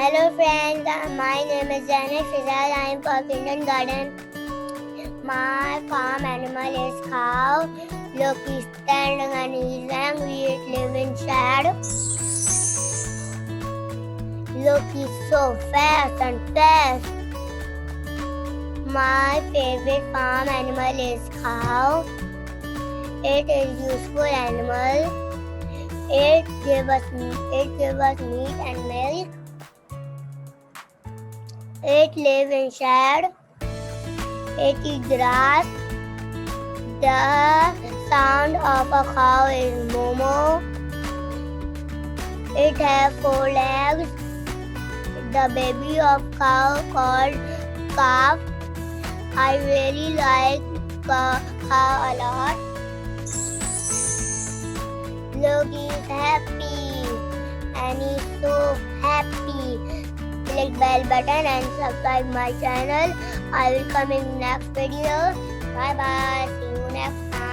Hello friends, my name is Zainab. I am for kindergarten. My farm animal is cow. Look, he's standing and he's angry. It lives in shadow. Look, he's so fast and fast. My favorite farm animal is cow. It is useful animal. It gives us meat and milk. It lives in shade. It eats grass. The sound of a cow is moo. It has 4 legs. The baby of cow called calf. I really like cow a lot. Look, he's happy and he's so happy. Click bell button and subscribe my channel. I will come in next video. Bye bye. See you next time.